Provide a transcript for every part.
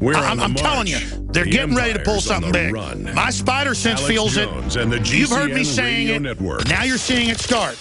I'm telling you, they're getting ready to pull something big. My spider sense feels it. You've heard me saying it. Now you're seeing it start.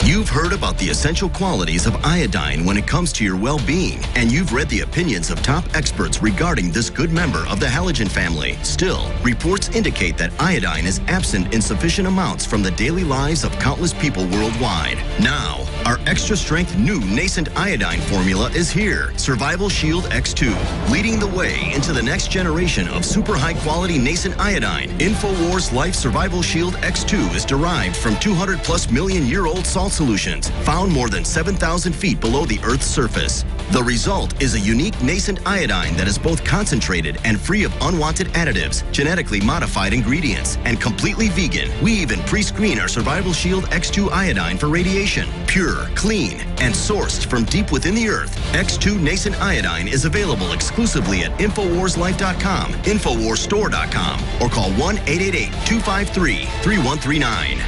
You've heard about the essential qualities of iodine when it comes to your well-being, and you've read the opinions of top experts regarding this good member of the halogen family. Still, reports indicate that iodine is absent in sufficient amounts from the daily lives of countless people worldwide. Now, our extra-strength new nascent iodine formula is here, Survival Shield X2, leading the way into the next generation of super high-quality nascent iodine. InfoWars Life Survival Shield X2 is derived from 200+ million-year-old salt solutions found more than 7,000 feet below the Earth's surface. The result is a unique nascent iodine that is both concentrated and free of unwanted additives, genetically modified ingredients, and completely vegan. We even pre-screen our Survival Shield X2 iodine for radiation. Pure, clean, and sourced from deep within the Earth, X2 nascent iodine is available exclusively at InfoWarsLife.com, InfoWarsStore.com, or call 1-888-253-3139.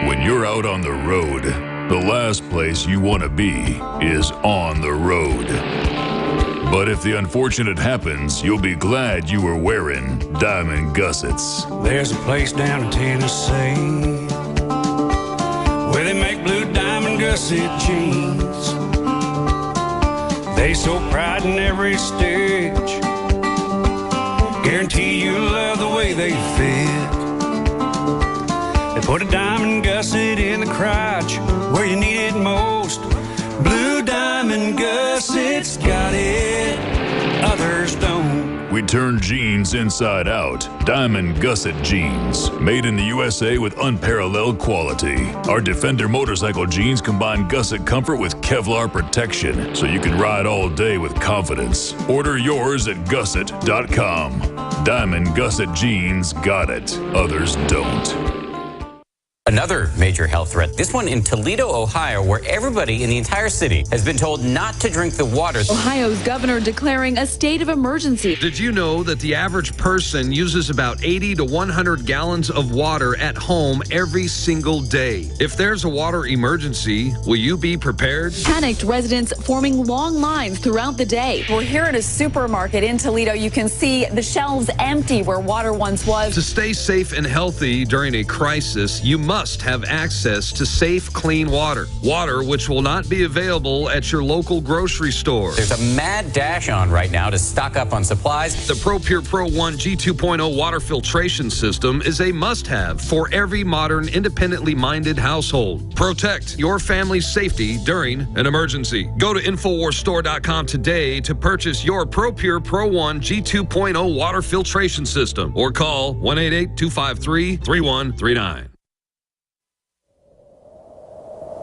When you're out on the road, the last place you want to be is on the road. But if the unfortunate happens, you'll be glad you were wearing diamond gussets. There's a place down in Tennessee where they make blue diamond gusset jeans. They so pride in every stitch, guarantee you'll love the way they fit. They put a diamond gusset in the crotch where you need it most. Blue diamond gussets got it, others don't. We turn jeans inside out. Diamond gusset jeans, made in the USA with unparalleled quality. Our Defender motorcycle jeans combine gusset comfort with Kevlar protection, so you can ride all day with confidence. Order yours at gusset.com. Diamond gusset jeans got it, others don't. Another major health threat, this one in Toledo, Ohio, where everybody in the entire city has been told not to drink the water. Ohio's governor declaring a state of emergency. Did you know that the average person uses about 80 to 100 gallons of water at home every single day? If there's a water emergency, will you be prepared? Panicked residents forming long lines throughout the day. We're here at a supermarket in Toledo. You can see the shelves empty where water once was. To stay safe and healthy during a crisis, you must have access to safe, clean water. Water which will not be available at your local grocery store. There's a mad dash on right now to stock up on supplies. The ProPure Pro 1 G2.0 water filtration system is a must-have for every modern, independently minded household. Protect your family's safety during an emergency. Go to InfoWarsStore.com today to purchase your ProPure Pro 1 G2.0 water filtration system or call 1-888-253-3139.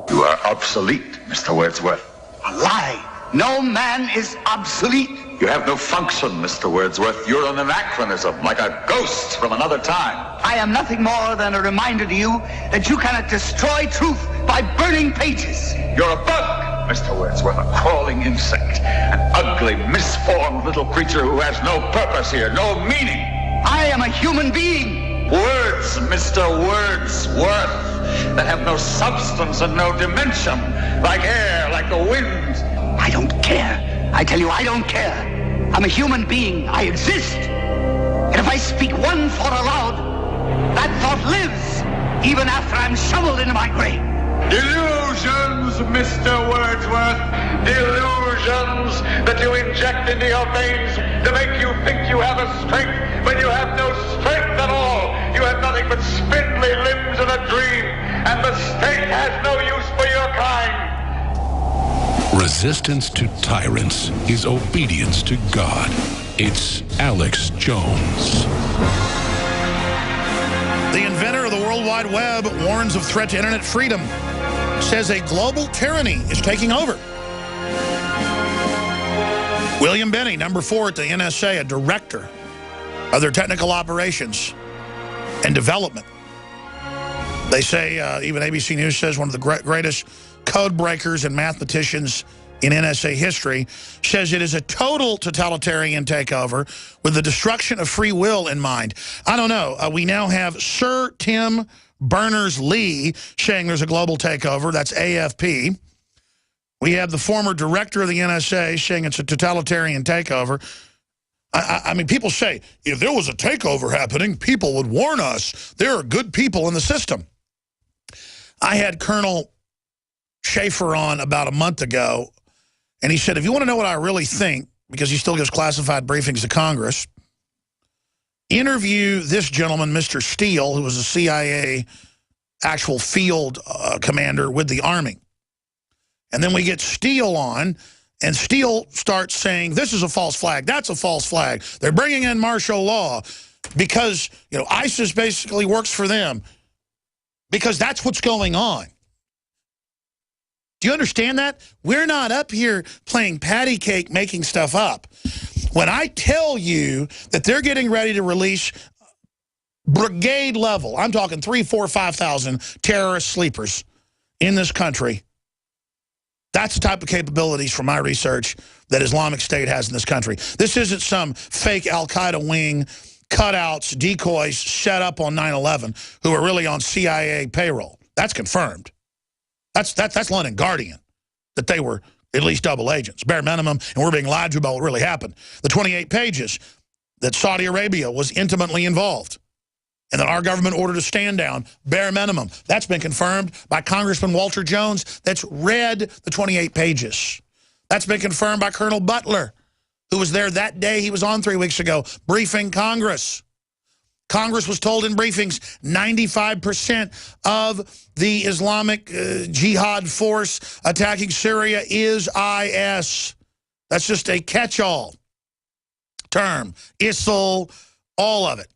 You are obsolete, Mr. Wordsworth. A lie. No man is obsolete. You have no function, Mr. Wordsworth. You're an anachronism, like a ghost from another time. I am nothing more than a reminder to you that you cannot destroy truth by burning pages. You're a bug, Mr. Wordsworth, a crawling insect, an ugly, misformed little creature who has no purpose here, no meaning. I am a human being. Words, Mr. Wordsworth, that have no substance and no dimension, like air, like the wind. I don't care. I tell you, I don't care. I'm a human being. I exist. And if I speak one thought aloud, that thought lives, even after I'm shoveled into my grave. Delusions, Mr. Wordsworth. Delusions that you inject into your veins to make you think you have a strength when you have no strength at all. You have nothing but spindly limbs and a dream, and the state has no use for your kind. Resistance to tyrants is obedience to God. It's Alex Jones. The inventor of the World Wide Web warns of threat to internet freedom. Says a global tyranny is taking over. William Benny, number 4 at the NSA, a director of their technical operations and development. They say, even ABC News says, one of the greatest code breakers and mathematicians in NSA history, says it is a total totalitarian takeover with the destruction of free will in mind. I don't know. We now have Sir Tim Berners-Lee saying there's a global takeover. That's AFP. We have the former director of the NSA saying it's a totalitarian takeover. I mean, people say, if there was a takeover happening, people would warn us. There are good people in the system. I had Colonel Schaefer on about a month ago, and he said, if you want to know what I really think, because he still gives classified briefings to Congress, interview this gentleman, Mr. Steele, who was a CIA actual field commander with the Army. And then we get Steele on, and Steele starts saying, this is a false flag, that's a false flag. They're bringing in martial law because, you know, ISIS basically works for them because that's what's going on. Do you understand that? We're not up here playing patty cake, making stuff up. When I tell you that they're getting ready to release brigade level, I'm talking 3,000, 4,000, 5,000 terrorist sleepers in this country. That's the type of capabilities from my research that Islamic State has in this country. This isn't some fake Al-Qaeda wing, cutouts, decoys set up on 9/11 who are really on CIA payroll. That's confirmed. That's London Guardian, that they were at least double agents, bare minimum, and we're being lied to about what really happened. The 28 pages that Saudi Arabia was intimately involved, and that our government ordered a stand down, bare minimum. That's been confirmed by Congressman Walter Jones that's read the 28 pages. That's been confirmed by Colonel Butler, who was there that day he was on 3 weeks ago, briefing Congress. Congress was told in briefings 95% of the Islamic Jihad force attacking Syria is IS. That's just a catch-all term. ISIL, all of it.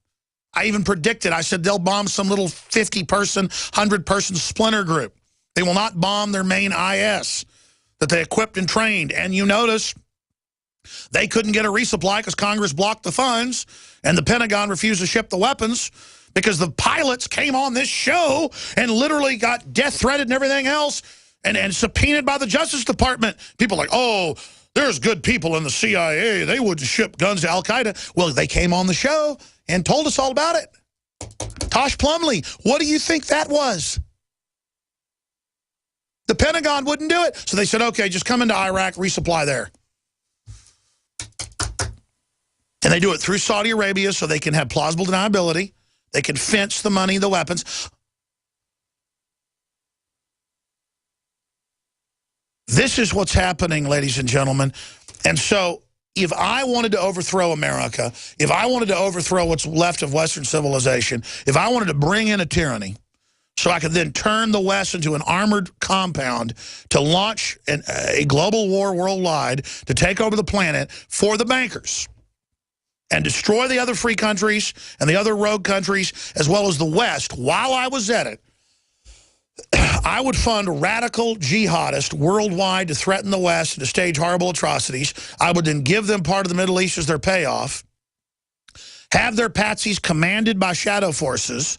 I even predicted, I said they'll bomb some little 50-person, 100-person splinter group. They will not bomb their main IS that they equipped and trained. And you notice they couldn't get a resupply because Congress blocked the funds, and the Pentagon refused to ship the weapons because the pilots came on this show and literally got death-threated and everything else and subpoenaed by the Justice Department. People are like, oh, there's good people in the CIA. They wouldn't ship guns to Al-Qaeda. Well, they came on the show and told us all about it. Tosh Plumlee, what do you think that was? The Pentagon wouldn't do it. So they said, okay, just come into Iraq, resupply there. And they do it through Saudi Arabia so they can have plausible deniability. They can fence the money, the weapons. This is what's happening, ladies and gentlemen. And so if I wanted to overthrow America, if I wanted to overthrow what's left of Western civilization, if I wanted to bring in a tyranny so I could then turn the West into an armored compound to launch a global war worldwide to take over the planet for the bankers and destroy the other free countries and the other rogue countries as well as the West, while I was at it, I would fund radical jihadists worldwide to threaten the West and to stage horrible atrocities. I would then give them part of the Middle East as their payoff, have their patsies commanded by shadow forces,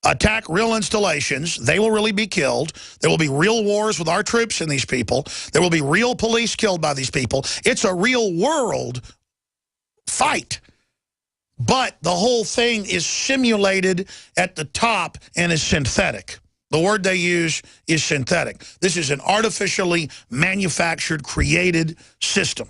attack real installations. They will really be killed. There will be real wars with our troops and these people. There will be real police killed by these people. It's a real world fight. But the whole thing is simulated at the top and is synthetic. The word they use is synthetic. This is an artificially manufactured, created system.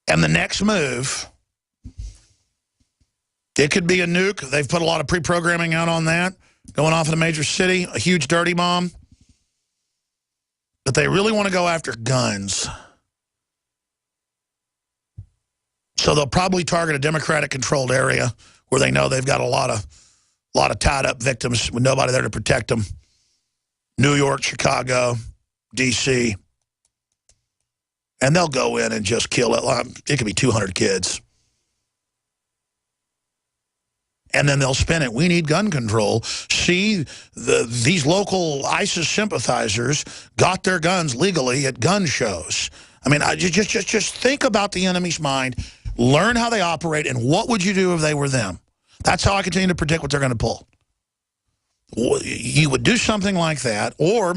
And the next move, it could be a nuke. They've put a lot of pre-programming out on that, going off in a major city, a huge dirty bomb. But they really want to go after guns. So they'll probably target a Democratic-controlled area where they know they've got a lot of tied-up victims with nobody there to protect them. New York, Chicago, D.C. And they'll go in and just kill it. It could be 200 kids. And then they'll spin it. We need gun control. See, these local ISIS sympathizers got their guns legally at gun shows. I mean, just think about the enemy's mind. Learn how they operate, and what would you do if they were them? That's how I continue to predict what they're going to pull. You would do something like that, or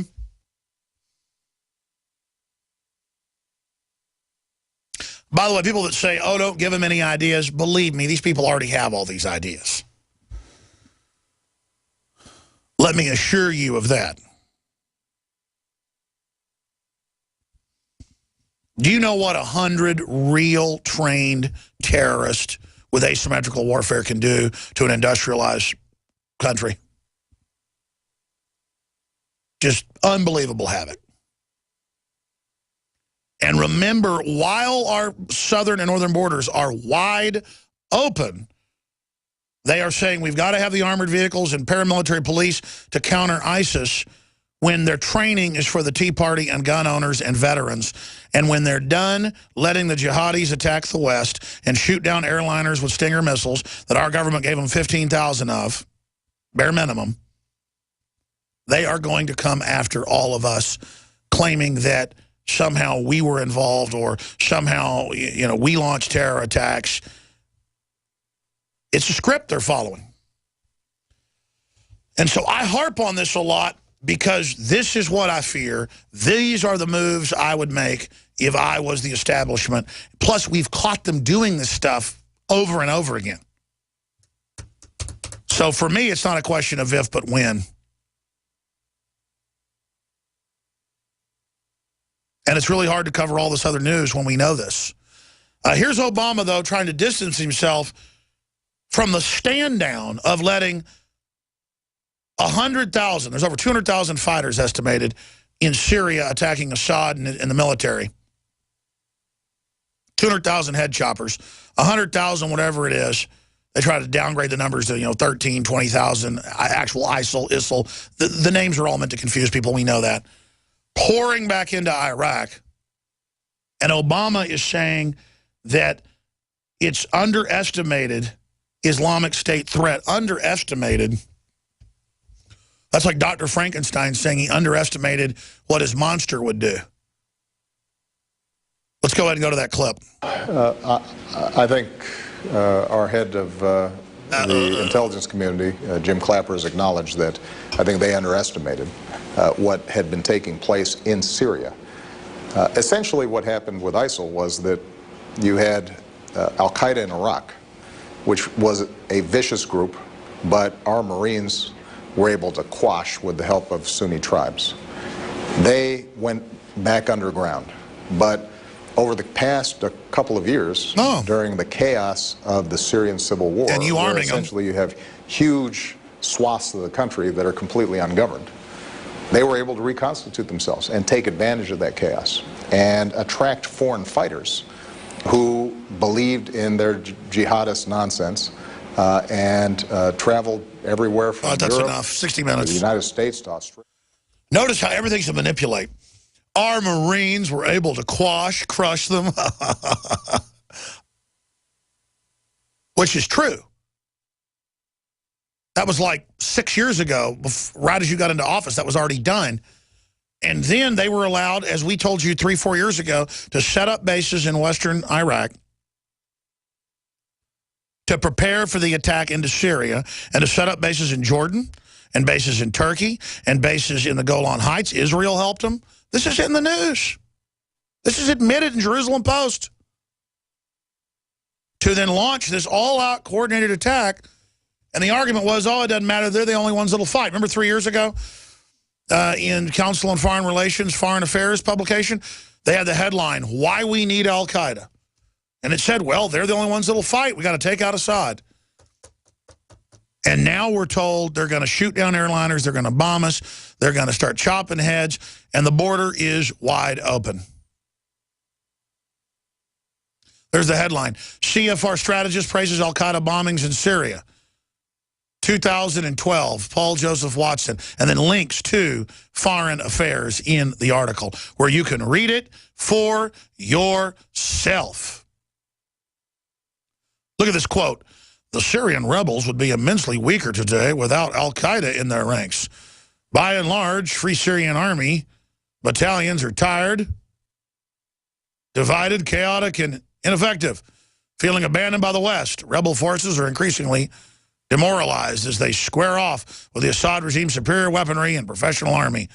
By the way, people that say, oh, don't give them any ideas, believe me, these people already have all these ideas. Let me assure you of that. Do you know what 100 real trained terrorists with asymmetrical warfare can do to an industrialized country? Just unbelievable havoc. And remember, while our southern and northern borders are wide open, they are saying we've got to have the armored vehicles and paramilitary police to counter ISIS when their training is for the Tea Party and gun owners and veterans. And when they're done letting the jihadis attack the West and shoot down airliners with Stinger missiles that our government gave them 15,000 of, bare minimum, they are going to come after all of us, claiming that somehow we were involved or somehow, you know, we launched terror attacks. It's a script they're following. And so I harp on this a lot because this is what I fear. These are the moves I would make if I was the establishment. Plus, we've caught them doing this stuff over and over again. So for me, it's not a question of if, but when. And it's really hard to cover all this other news when we know this. Here's Obama, though, trying to distance himself from the stand down of letting 100,000, there's over 200,000 fighters estimated in Syria attacking Assad and the military. 200,000 head choppers, 100,000, whatever it is. They try to downgrade the numbers to, 13, 20,000, actual ISIL. The names are all meant to confuse people. We know that. Pouring back into Iraq. And Obama is saying that it's underestimated Islamic State threat. Underestimated. That's like Dr. Frankenstein saying he underestimated what his monster would do. Let's go ahead and go to that clip. I think our head of the intelligence community, Jim Clapper, has acknowledged that I think they underestimated what had been taking place in Syria. Essentially what happened with ISIL was that you had al-Qaeda in Iraq, which was a vicious group, but our Marines were able to quash with the help of Sunni tribes. They went back underground, but over the past couple of years, during the chaos of the Syrian civil war, and you arming essentially you have huge swaths of the country that are completely ungoverned. They were able to reconstitute themselves and take advantage of that chaos and attract foreign fighters who believed in their jihadist nonsense and traveled everywhere from that's Europe, enough. 60 minutes. to the United States, to Australia. Notice how everything's to manipulate. Our Marines were able to crush them, which is true. That was like 6 years ago, right as you got into office. That was already done. And then they were allowed, as we told you 3-4 years ago, to set up bases in western Iraq, to prepare for the attack into Syria, and to set up bases in Jordan, and bases in Turkey, and bases in the Golan Heights. Israel helped them. This is in the news. This is admitted in Jerusalem Post. To then launch this all-out coordinated attack. And the argument was, oh, it doesn't matter. They're the only ones that'll fight. Remember 3 years ago in Council on Foreign Relations, Foreign Affairs publication, they had the headline, Why We Need Al-Qaeda. And it said, well, they're the only ones that'll fight. We got to take out Assad. And now we're told they're going to shoot down airliners. They're going to bomb us. They're going to start chopping heads. And the border is wide open. There's the headline. CFR strategist praises al-Qaeda bombings in Syria. 2012, Paul Joseph Watson. And then links to Foreign Affairs in the article, where you can read it for yourself. Look at this quote. The Syrian rebels would be immensely weaker today without al-Qaeda in their ranks. By and large, Free Syrian Army battalions are tired, divided, chaotic, and ineffective. Feeling abandoned by the West, rebel forces are increasingly demoralized as they square off with the Assad regime's superior weaponry and professional army.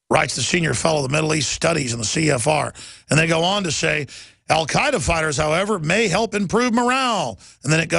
writes the senior fellow of the Middle East Studies in the CFR. And they go on to say, al-Qaeda fighters, however, may help improve morale. And then it goes